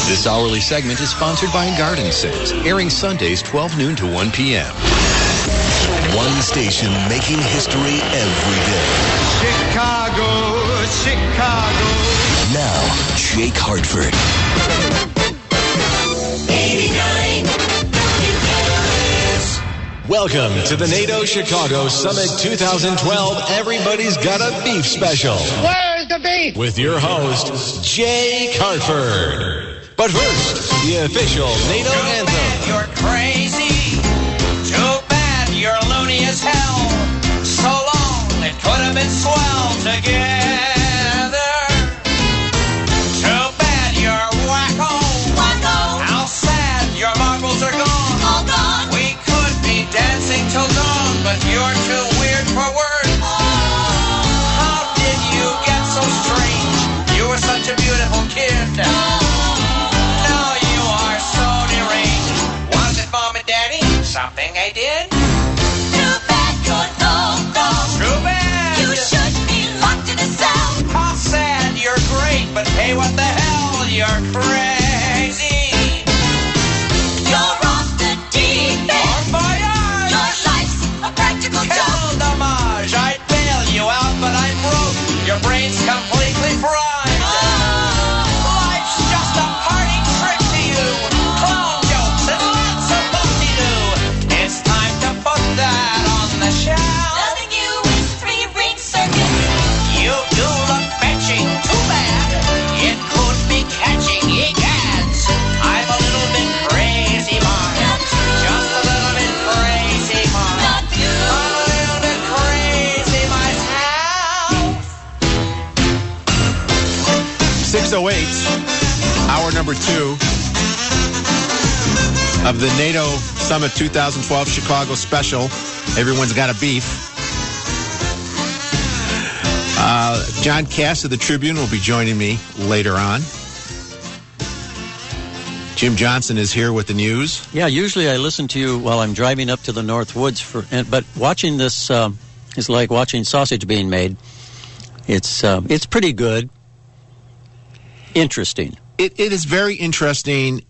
This hourly segment is sponsored by Garden Sense, airing Sundays 12 noon to 1 p.m. One station making history every day. Chicago, Chicago. Now, Jake Hartford. 89. Welcome to the NATO Chicago Summit 2012 Everybody's Got a Beef Special. Where's the beef? With your host, Jake Hartford. But first, the official NATO anthem. You're crazy. Too bad you're loony as hell. So long, it could have been swell together. Too bad you're wacko. Wacko. How sad your marbles are gone. All gone. We could be dancing till dawn, but you're too weird for words. How did you get so strange? You were such a beautiful kid. Now you are so deranged. Was it Mom and Daddy? Something I did? Too bad you're no. Too bad. You should be locked in a cell. How sad you're great, but hey, what the hell? You're crazy. You're off the deep end. Bon voyage. Your life's a practical joke. Quel dommage. I'd bail you out, but I'm broke. Your brain's completely fried. Life's just a party trick to you. Clown jokes and lots of booty-doo. It's time to put that on the shelf. Loving you is a three-ring circus. You do look fetching, too bad. It could be catching, egads. I'm a little bit crazy, Mark. Not true. Just a little bit crazy, Mark. Not you. I'm a little bit crazy myself. 6:08, hour number 2 of the NATO Summit 2012 Chicago special. Everyone's got a beef. John Cass of the Tribune will be joining me later on. Jim Johnson is here with the news. Yeah, usually I listen to you while I'm driving up to the North Woods, but watching this is like watching sausage being made. It's pretty good. Interesting. It is very interesting,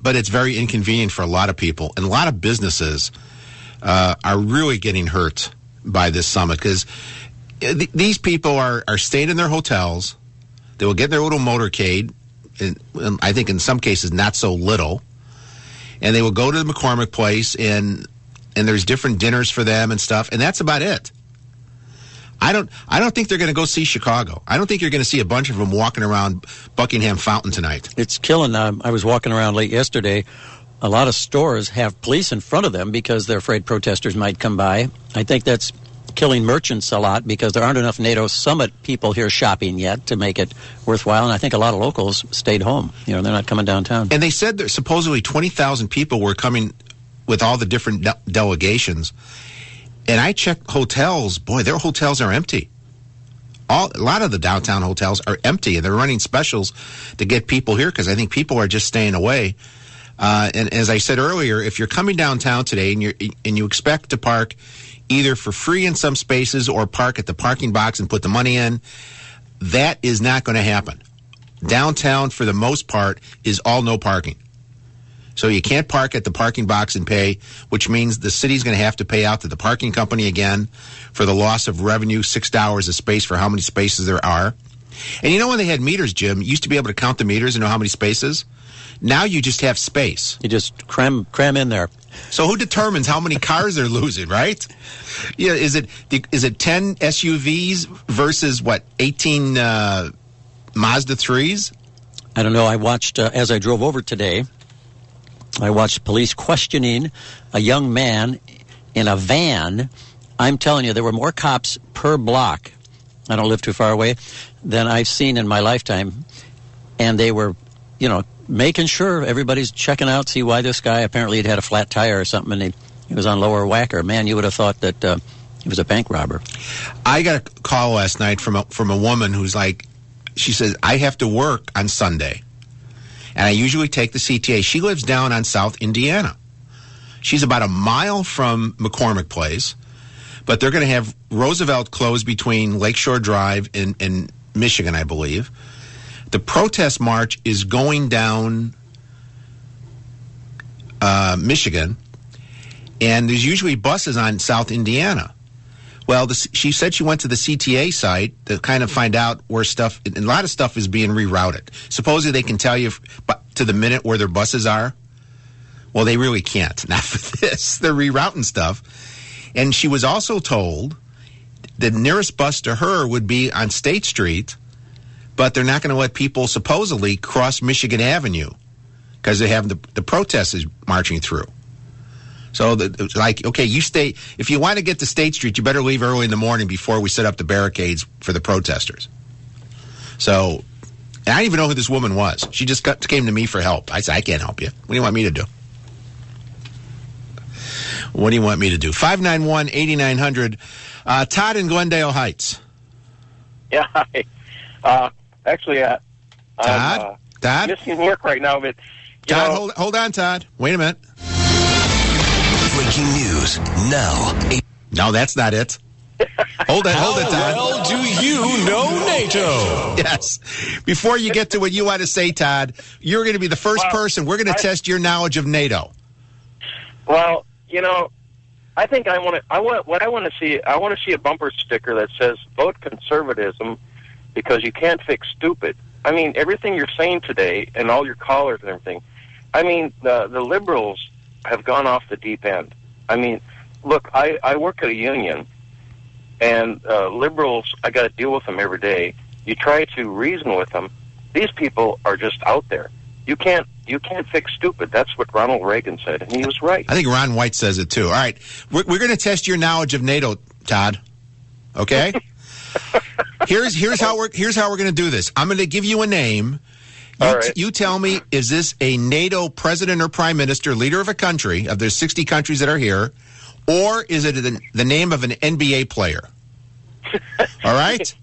but it's very inconvenient for a lot of people. And a lot of businesses are really getting hurt by this summit because these people are staying in their hotels. They will get their little motorcade, and I think in some cases not so little. And they will go to the McCormick Place, and there's different dinners for them and stuff, and that's about it. I don't think they're going to go see Chicago. I don't think you're going to see a bunch of them walking around Buckingham Fountain tonight. It's killing. I was walking around late yesterday. A lot of stores have police in front of them because they're afraid protesters might come by. I think that's killing merchants a lot because there aren't enough NATO Summit people here shopping yet to make it worthwhile. And I think a lot of locals stayed home. They're not coming downtown. And they said that supposedly 20,000 people were coming with all the different delegations. And I checked hotels. Boy, their hotels are empty. A lot of the downtown hotels are empty, and they're running specials to get people here because I think people are just staying away. And as I said earlier, if you're coming downtown today and you expect to park either for free in some spaces or park at the parking box and put the money in, that is not going to happen. Downtown, for the most part, is all no parking. So you can't park at the parking box and pay, which means the city's going to have to pay out to the parking company again for the loss of revenue, $6 a space for how many spaces there are. And when they had meters, Jim, you used to be able to count the meters and know how many spaces. Now you just have space. You just cram in there. So who determines how many cars they're losing, right? Yeah, is it 10 SUVs versus 18 Mazda 3s? I don't know. I watched as I drove over today. I watched police questioning a young man in a van. I'm telling you, there were more cops per block, I don't live too far away, than I've seen in my lifetime. And they were, making sure everybody's checking out, see why this guy apparently had a flat tire or something, and he was on lower whacker. Man, you would have thought that he was a bank robber. I got a call last night from a woman who's like, she says, I have to work on Sunday. And I usually take the CTA. She lives down on South Indiana. She's about a mile from McCormick Place, but they're going to have Roosevelt closed between Lakeshore Drive and Michigan, I believe. The protest march is going down Michigan, and there's usually buses on South Indiana. Well, she said she went to the CTA site to kind of find out where stuff, and a lot of stuff is being rerouted. Supposedly they can tell you to the minute where their buses are. Well, they really can't. Not for this. They're rerouting stuff. And she was also told the nearest bus to her would be on State Street, but they're not going to let people supposedly cross Michigan Avenue because they have the protesters marching through. So, okay, you stay. If you want to get to State Street, you better leave early in the morning before we set up the barricades for the protesters. So, and I didn't even know who this woman was. She just came to me for help. I said, I can't help you. What do you want me to do? What do you want me to do? 591-8900. Todd in Glendale Heights. Yeah, hi. Actually, Todd? I'm missing work right now, but Todd, hold on, Todd. Wait a minute. Breaking news now. No, that's not it. Hold it, Todd. How well do you know NATO? Yes. Before you get to what you want to say, Todd, you're going to be the first person. We're going to test your knowledge of NATO. Well, I think I want to see a bumper sticker that says vote conservatism because you can't fix stupid. I mean, everything you're saying today and all your callers and everything. I mean, the liberals have gone off the deep end. I mean, look, I work at a union, and liberals, I got to deal with them every day. You try to reason with them. These people are just out there. You can't fix stupid. That's what Ronald Reagan said, and he was right. I think Ron White says it too. All right, we're going to test your knowledge of NATO, Todd. Okay. Here's how we're going to do this. I'm going to give you a name. You tell me, is this a NATO president or prime minister, leader of a country, of there's 60 countries that are here, or is it the name of an NBA player? All right?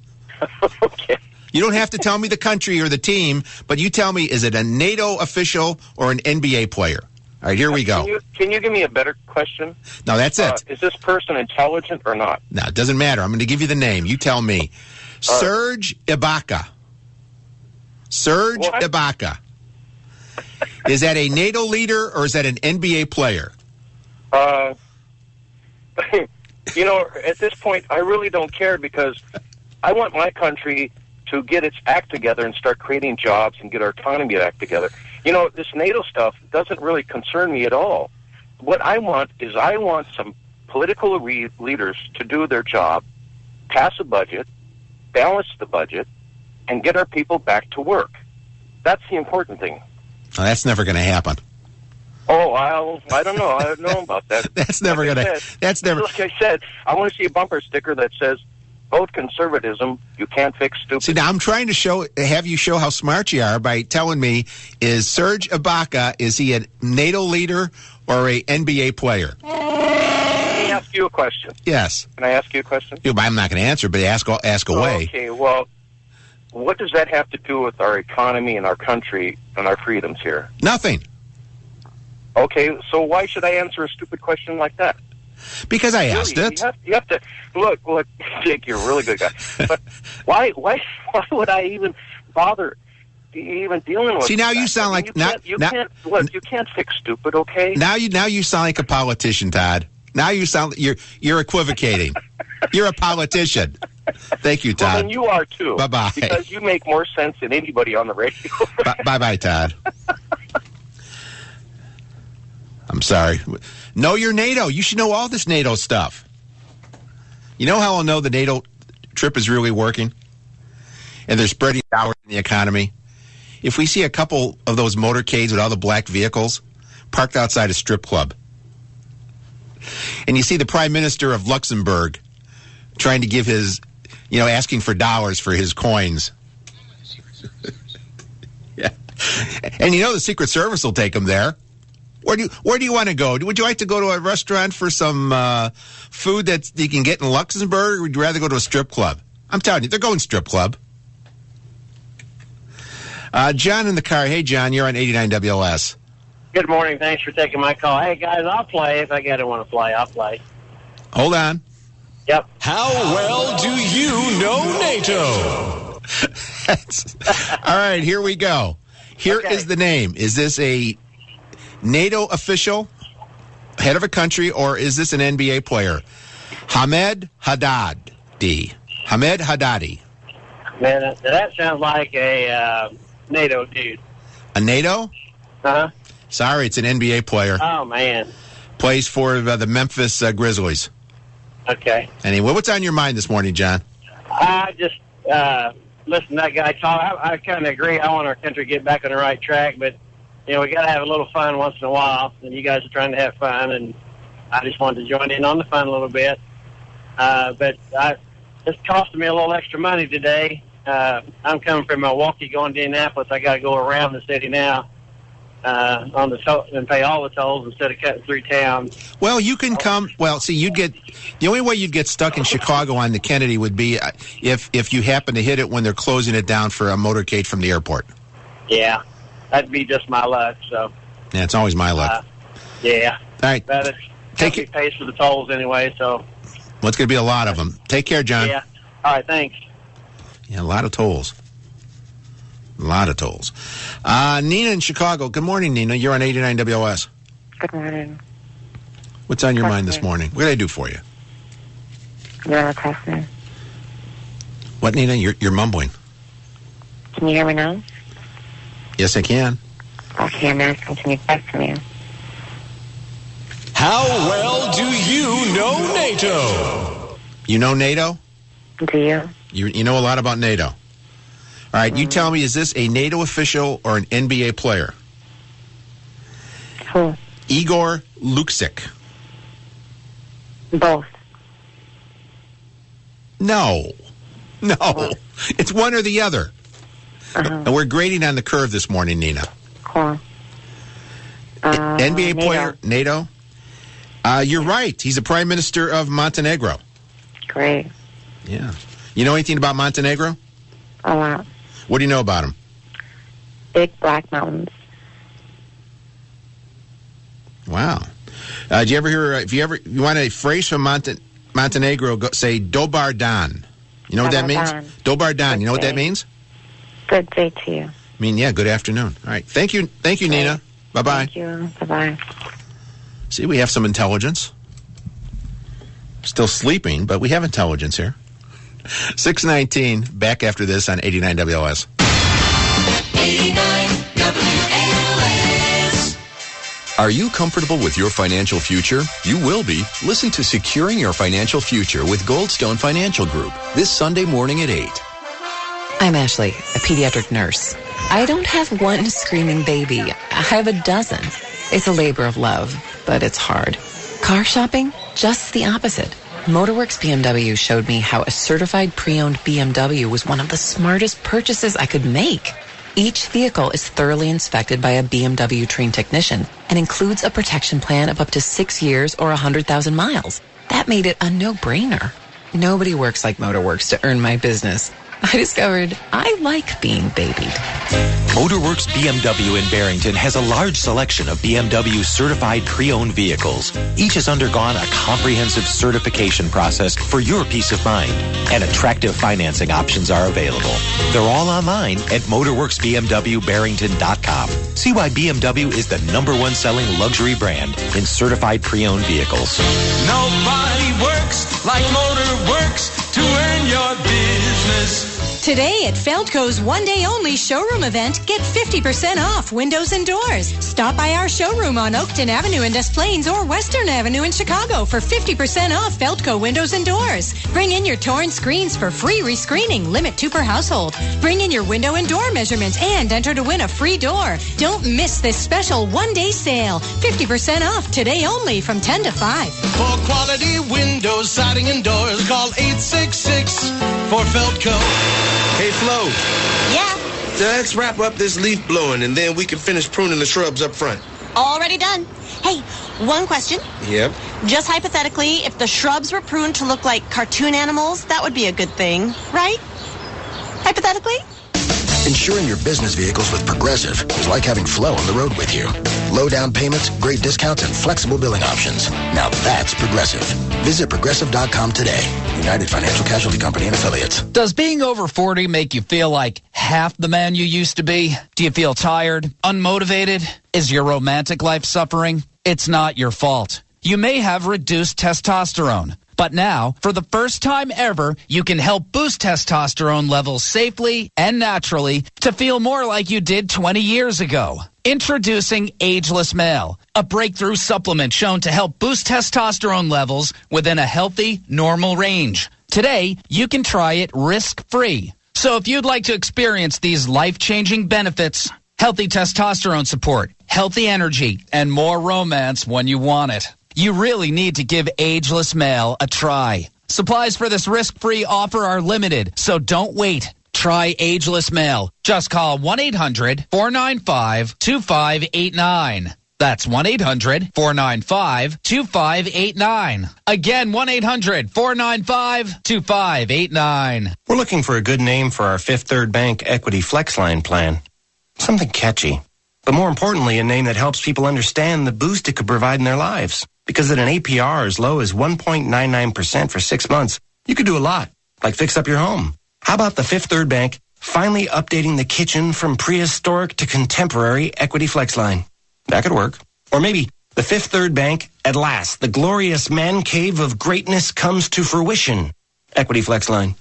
Okay. You don't have to tell me the country or the team, but you tell me, is it a NATO official or an NBA player? All right, here we go. Can you give me a better question? No, that's it. Is this person intelligent or not? No, it doesn't matter. I'm going to give you the name. You tell me. Serge Ibaka. Serge Ibaka. Is that a NATO leader or is that an NBA player? At this point, I really don't care because I want my country to get its act together and start creating jobs and get our economy act together. This NATO stuff doesn't really concern me at all. What I want is some political leaders to do their job, pass a budget, balance the budget, and get our people back to work. That's the important thing. Oh, that's never going to happen. Oh, I don't know. I don't know about that. That's never going to. That's never. Like I said, I want to see a bumper sticker that says, "Vote conservatism. You can't fix stupid." See, now I'm trying to have you show how smart you are by telling me: is Serge Ibaka, is he a NATO leader or a NBA player? Let me ask you a question. Yes. Can I ask you a question? I'm not going to answer, but ask away. Okay. Well, what does that have to do with our economy and our country and our freedoms here? Nothing. Okay, so why should I answer a stupid question like that? Because I asked it. You have to look, Jake, you're a really good guy. But why would I even bother even dealing with? See, now you sound like you can't fix stupid, okay? Now you sound like a politician, Todd. Now you sound you're equivocating. You're a politician. Thank you, Todd. Well, then you are too. Bye-bye. Because you make more sense than anybody on the radio. Bye-bye, Todd. I'm sorry. Know your NATO. You should know all this NATO stuff. You know how I'll know the NATO trip is really working? And they're spreading dollars in the economy? If we see a couple of those motorcades with all the black vehicles parked outside a strip club. And you see the Prime Minister of Luxembourg trying to give his, asking for dollars for his coins. Yeah. And the Secret Service will take him there. Where do you want to go? Would you like to go to a restaurant for some food that you can get in Luxembourg, or would you rather go to a strip club? I'm telling you, they're going strip club. John in the car. Hey, John, you're on 89 WLS. Good morning. Thanks for taking my call. Hey, guys, I'll play. If I gotta want to play, I'll play. Hold on. Yep. How well do you know NATO? All right, here we go. Here is the name. Is this a NATO official, head of a country, or is this an NBA player? Hamed Haddadi. Hamed Haddadi. Man, that sounds like a NATO dude. A NATO? Uh-huh. Sorry, it's an NBA player. Oh, man. Plays for the Memphis Grizzlies. Okay. Anyway, what's on your mind this morning, John? I just listen to that guy talk. I kind of agree. I want our country to get back on the right track, but, you know, we got to have a little fun once in a while, and you guys are trying to have fun, and I just wanted to join in on the fun a little bit. But it's costing me a little extra money today. I'm coming from Milwaukee going to Indianapolis. I got to go around the city now on the and pay all the tolls instead of cutting through town. Well, you can come. Well, see, you'd get the only way you'd get stuck in Chicago on the Kennedy would be if you happen to hit it when they're closing it down for a motorcade from the airport. Yeah, that'd be just my luck. So. Yeah, it's always my luck. Yeah. All right. But it pays for the tolls anyway. So. Well, it's going to be a lot of them. Take care, John. Yeah. All right. Thanks. Yeah, a lot of tolls. A lot of tolls. Nina in Chicago. Good morning, Nina. You're on 89 WOS. Good morning. What's on your mind this morning? What did I do for you? You're on a test me. What, Nina? You're mumbling. Can you hear me now? Yes, I can. Okay, I'm asking, can you text me? How well do you know NATO? You know NATO? Do you? You know a lot about NATO. All right, you tell me, is this a NATO official or an NBA player? Who? Igor Luksic. Both. No. It's one or the other. And we're grading on the curve this morning, Nina. Cool. NBA NATO. player, NATO? You're right. He's the Prime Minister of Montenegro. Great. Yeah. You know anything about Montenegro? A lot. What do you know about him? Big black mountains. Wow. Do you ever hear, if you want a phrase from Montenegro, say Dobar Dan. You know what that means? Dobar Dan. You know what that means? Good day to you. I mean, yeah, good afternoon. All right. Thank you, Nina. Bye-bye. Thank you. Bye-bye. See, we have some intelligence. Still sleeping, but we have intelligence here. 6:19, back after this on 89 WOS. 89 WOS. Are you comfortable with your financial future? You will be. Listen to Securing Your Financial Future with Goldstone Financial Group this Sunday morning at 8. I'm Ashley, a pediatric nurse. I don't have one screaming baby. I have a dozen. It's a labor of love, but it's hard. Car shopping? Just the opposite. Motorworks BMW showed me how a certified pre-owned BMW was one of the smartest purchases I could make. Each vehicle is thoroughly inspected by a BMW trained technician and includes a protection plan of up to 6 years or 100,000 miles. That made it a no-brainer. Nobody works like Motorworks to earn my business. I discovered I like being babied. Motorworks BMW in Barrington has a large selection of BMW certified pre-owned vehicles. Each has undergone a comprehensive certification process for your peace of mind, and attractive financing options are available. They're all online at motorworksbmwbarrington.com. See why BMW is the #1 selling luxury brand in certified pre-owned vehicles. Nobody works like Motorworks to earn your business. Today at Feldco's one-day-only showroom event, get 50% off windows and doors. Stop by our showroom on Oakton Avenue in Des Plaines or Western Avenue in Chicago for 50% off Feldco windows and doors. Bring in your torn screens for free rescreening, limit 2 per household. Bring in your window and door measurements and enter to win a free door. Don't miss this special one-day sale. 50% off today only from 10 to 5. For quality windows, siding, and doors, call 866 for Feldco. Hey, Flo. Yeah? Let's wrap up this leaf blowing, and then we can finish pruning the shrubs up front. Already done. Hey, one question. Yep. Just hypothetically, if the shrubs were pruned to look like cartoon animals, that would be a good thing, right? Hypothetically? Insuring your business vehicles with Progressive is like having flow on the road with you. Low down payments, great discounts, and flexible billing options. Now that's Progressive. Visit Progressive.com today. United Financial Casualty Company and Affiliates. Does being over 40 make you feel like half the man you used to be? Do you feel tired, unmotivated? Is your romantic life suffering? It's not your fault. You may have reduced testosterone. But now, for the first time ever, you can help boost testosterone levels safely and naturally to feel more like you did 20 years ago. Introducing Ageless Male, a breakthrough supplement shown to help boost testosterone levels within a healthy, normal range. Today, you can try it risk-free. So if you'd like to experience these life-changing benefits, healthy testosterone support, healthy energy, and more romance when you want it, you really need to give Ageless Male a try. Supplies for this risk-free offer are limited, so don't wait. Try Ageless Male. Just call 1-800-495-2589. That's 1-800-495-2589. Again, 1-800-495-2589. We're looking for a good name for our Fifth Third Bank Equity FlexLine plan. Something catchy. But more importantly, a name that helps people understand the boost it could provide in their lives. Because at an APR as low as 1.99% for 6 months, you could do a lot, like fix up your home. How about the Fifth Third Bank finally updating the kitchen from prehistoric to contemporary Equity FlexLine? That could work. Or maybe the Fifth Third Bank, at last, the glorious man cave of greatness comes to fruition. Equity FlexLine.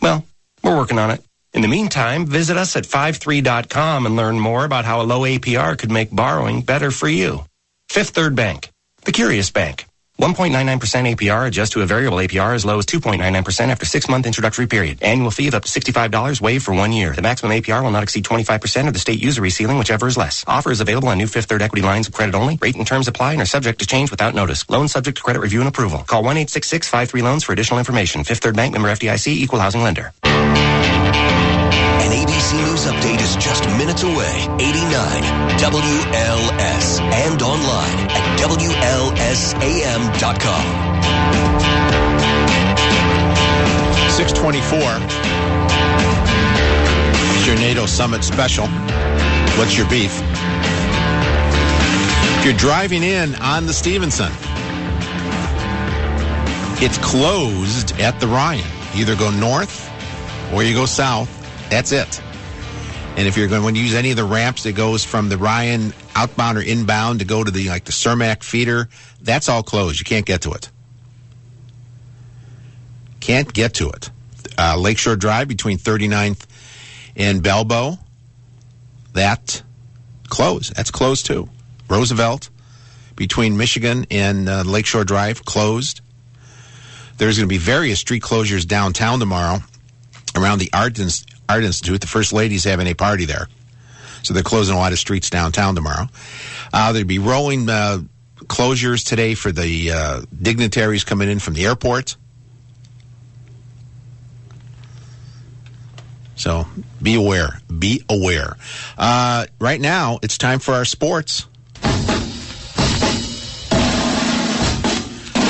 Well, we're working on it. In the meantime, visit us at 53.com and learn more about how a low APR could make borrowing better for you. Fifth Third Bank, the curious bank. 1.99% APR adjust to a variable APR as low as 2.99% after 6-month introductory period. Annual fee of up to $65 waived for 1 year. The maximum APR will not exceed 25% of the state usury ceiling, whichever is less. Offer is available on new Fifth Third equity lines of credit only. Rate and terms apply and are subject to change without notice. Loan subject to credit review and approval. Call 1-866-53-LOANS for additional information. Fifth Third Bank, member FDIC, equal housing lender. An ABC News update is just minutes away. 89 WLS and online at WLSAM.com. 624 is your NATO Summit special. What's your beef? If you're driving in on the Stevenson, it's closed at the Ryan. You either go north or you go south. That's it. And if you're going to use any of the ramps that goes from the Ryan outbound or inbound to go to the Cermak feeder, that's all closed. You can't get to it. Can't get to it. Lakeshore Drive between 39th and Belbo, that closed. That's closed too. Roosevelt between Michigan and Lakeshore Drive, closed. There's going to be various street closures downtown tomorrow around the Art Institute. The First Lady's having a party there. So they're closing a lot of streets downtown tomorrow. There'll be rolling closures today for the dignitaries coming in from the airport. So be aware. Be aware. Right now, it's time for our sports.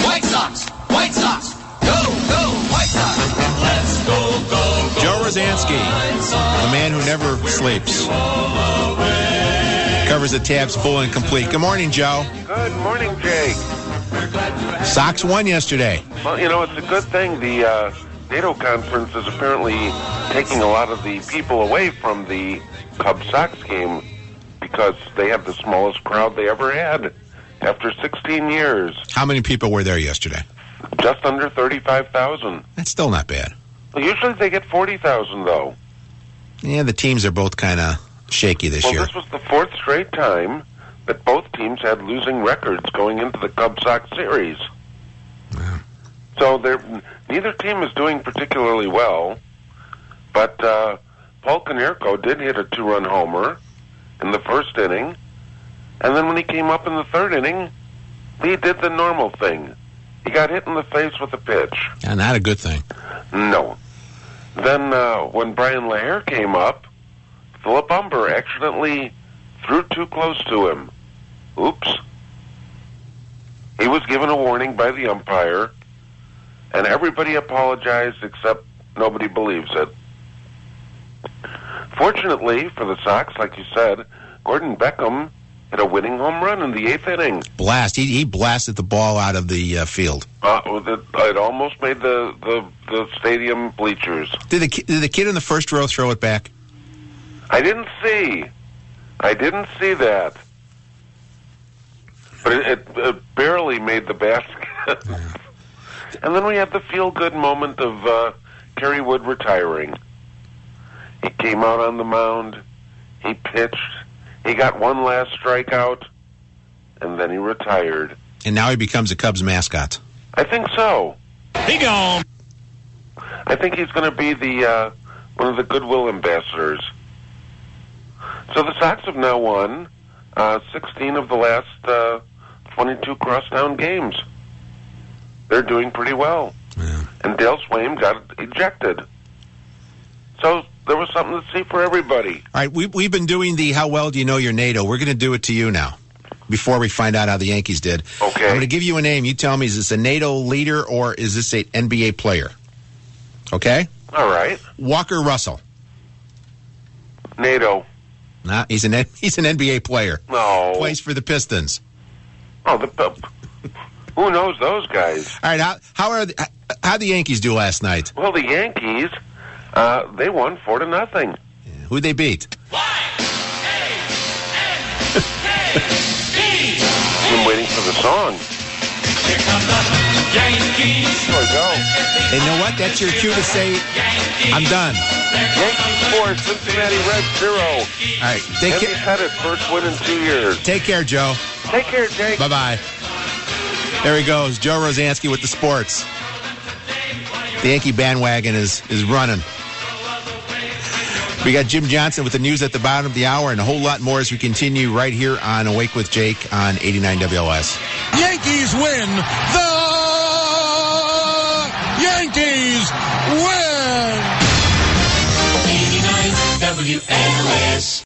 White Sox! White Sox! Go, go, White Sox! Let's go, go, go! Joe Rosansky, the man who never sleeps, covers the tabs full and complete. Good morning, Joe. Good morning, Jake. Sox won yesterday. Well, it's a good thing. The NATO conference is apparently taking a lot of the people away from the Cubs-Sox game because they have the smallest crowd they ever had after 16 years. How many people were there yesterday? Just under 35,000. That's still not bad. Well, usually they get 40,000, though. Yeah, the teams are both kind of shaky this year. Well, this was the fourth straight time that both teams had losing records going into the Cubs-Sox series. Yeah. So neither team is doing particularly well, but Paul Konerko did hit a 2-run homer in the first inning, and then when he came up in the third inning, he did the normal thing. He got hit in the face with a pitch. Yeah, not a good thing. No. Then when Brian Laher came up, Philip Humber accidentally threw too close to him. Oops. He was given a warning by the umpire, and everybody apologized except nobody believes it. Fortunately for the Sox, like you said, Gordon Beckham hit a winning home run in the 8th inning. Blast. He blasted the ball out of the field. It almost made the stadium bleachers. Did the kid in the first row throw it back? I didn't see that. But it barely made the basket. And then we had the feel-good moment of Kerry Wood retiring. He came out on the mound. He pitched. He got one last strikeout, and then he retired. And now he becomes a Cubs mascot. I think so. He gone. I think he's going to be the one of the goodwill ambassadors. So the Sox have now won 16 of the last 22 crosstown games. They're doing pretty well. Yeah. And Dale Swaim got ejected. So there was something to see for everybody. All right, we've been doing the how well do you know your NATO. We're going to do it to you now before we find out how the Yankees did. Okay. I'm going to give you a name. You tell me, is this a NATO leader or is this an NBA player? Okay? All right. Walker Russell. NATO. Nah, he's an NBA player. No. Plays for the Pistons. Oh, who knows those guys? All right, how'd the Yankees do last night? Well, the Yankees, they won 4-0. Yeah. Who'd they beat? I'm waiting for the song. Here come the Yankees. Here we go. And you know what? That's your cue to say, I'm done. Yankees 4, Cincinnati Reds 0. All right, take care. Pettit, first win in 2 years. Take care, Joe. Take care, Jake. Bye-bye. There he goes, Joe Rosansky with the sports. The Yankee bandwagon is running. We got Jim Johnson with the news at the bottom of the hour and a whole lot more as we continue right here on Awake with Jake on 89 WLS. Yankees win. The Yankees win. 89 WLS.